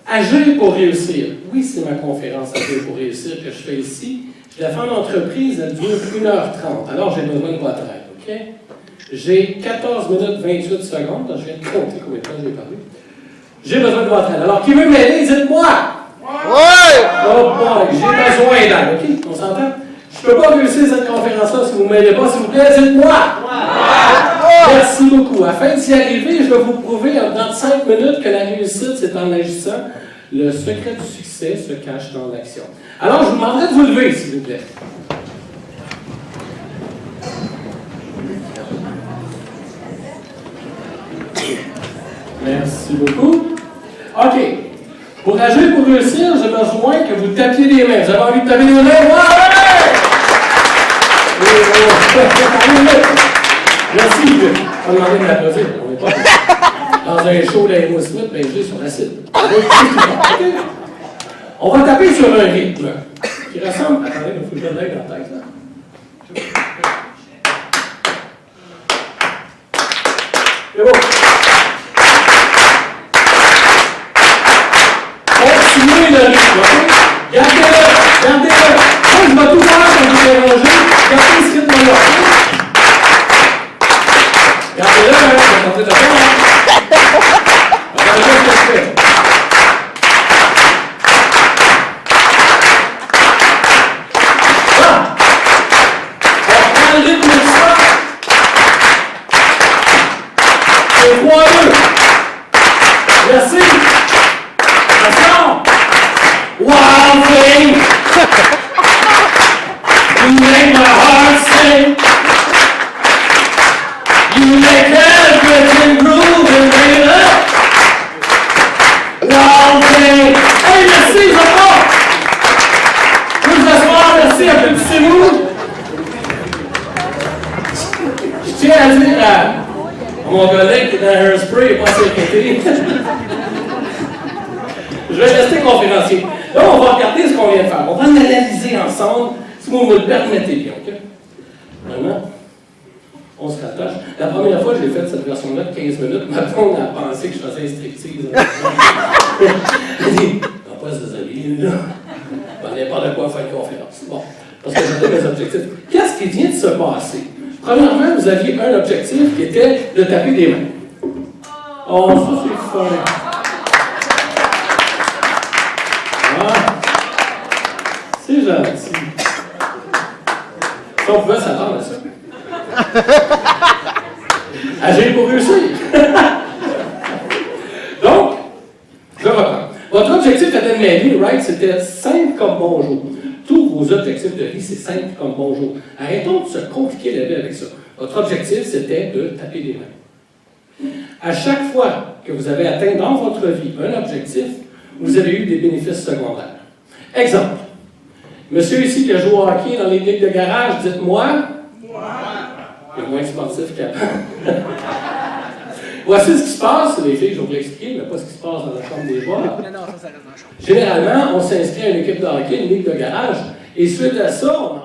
Agir pour réussir. Oui, c'est ma conférence Agir pour réussir que je fais ici. Je la fais en entreprise, elle dure 1h30. Alors, j'ai besoin de votre aide, OK? J'ai 14 minutes 28 secondes. Je viens de compter combien de temps j'ai parlé. J'ai besoin de votre aide. Alors, qui veut m'aider, dites-moi! Ouais! Oh boy, j'ai besoin d'aide, OK? On s'entend? Je ne peux pas réussir cette conférence-là si vous ne m'aidez pas, s'il vous plaît, dites-moi! Merci beaucoup. Afin d'y arriver, je vais vous prouver dans 5 minutes que la réussite, c'est en agissant. Le secret du succès se cache dans l'action. Alors, je vous demanderai de vous lever, s'il vous plaît. Merci beaucoup. OK. Pour agir, pour réussir, j'ai besoin que vous tapiez des mains. Vous avez envie de taper des mains? Ouais! Merci. On va demander de m'applaudir. On n'est pas dans un show d'Aerosmith, ben juste sur l'acide. On va taper sur un rythme qui ressemble. Attendez, il faut que je donne l'œil dans la tête. Là. C'est bon. Continuez le rythme, OK? Gardez-le, gardez-le. Moi, je vais tout faire pour vous déranger. Gardez ce rythme-là. Gardez-le, je vais tenter de faire. Regardez ce que je fais. Voilà. On prend le rythme de ça. C'est 3-2. Merci. Attention. Wild thing. You make my heart sing. You make everything groove and bring it up. Wild thing. Hey, merci, j'adore. Je vous asseoir, merci, applaudissez-vous. Je tiens à dire à mon collègue qui est dans Hairspray, il n'est pas assez répété. Je vais rester conférencier. Là, on va regarder ce qu'on vient de faire. On va l'analyser ensemble, si vous me le permettez bien, OK? Maintenant, on se rattache. La première fois que j'ai fait cette version-là de 15 minutes, ma blonde a pensé que je faisais un striptease. Elle dit, on va pas se déshabiller, là. Ben, n'importe quoi faire une conférence. Bon, parce que j'avais mes objectifs. Qu'est-ce qui vient de se passer? Premièrement, vous aviez un objectif qui était de taper des mains. Oh, ça c'est fun. C'est gentil. Si on pouvait s'attendre à ça. Agir pour réussir. Donc, je reprends. Votre objectif était de m'aider, right? C'était simple comme bonjour. Tous vos objectifs de vie, c'est simple comme bonjour. Arrêtons de se compliquer la vie avec ça. Votre objectif, c'était de taper des mains. À chaque fois que vous avez atteint dans votre vie un objectif, vous avez eu des bénéfices secondaires. Exemple. Monsieur ici qui a joué au hockey dans les ligues de garage, dites-moi. Il est moins sportif qu'avant. Voici ce qui se passe, les filles, je vais vous l'expliquer, mais pas ce qui se passe dans la chambre des joueurs. Non, ça reste dans la chambre. Généralement, on s'inscrit à une équipe de hockey, une ligue de garage, et suite à ça, on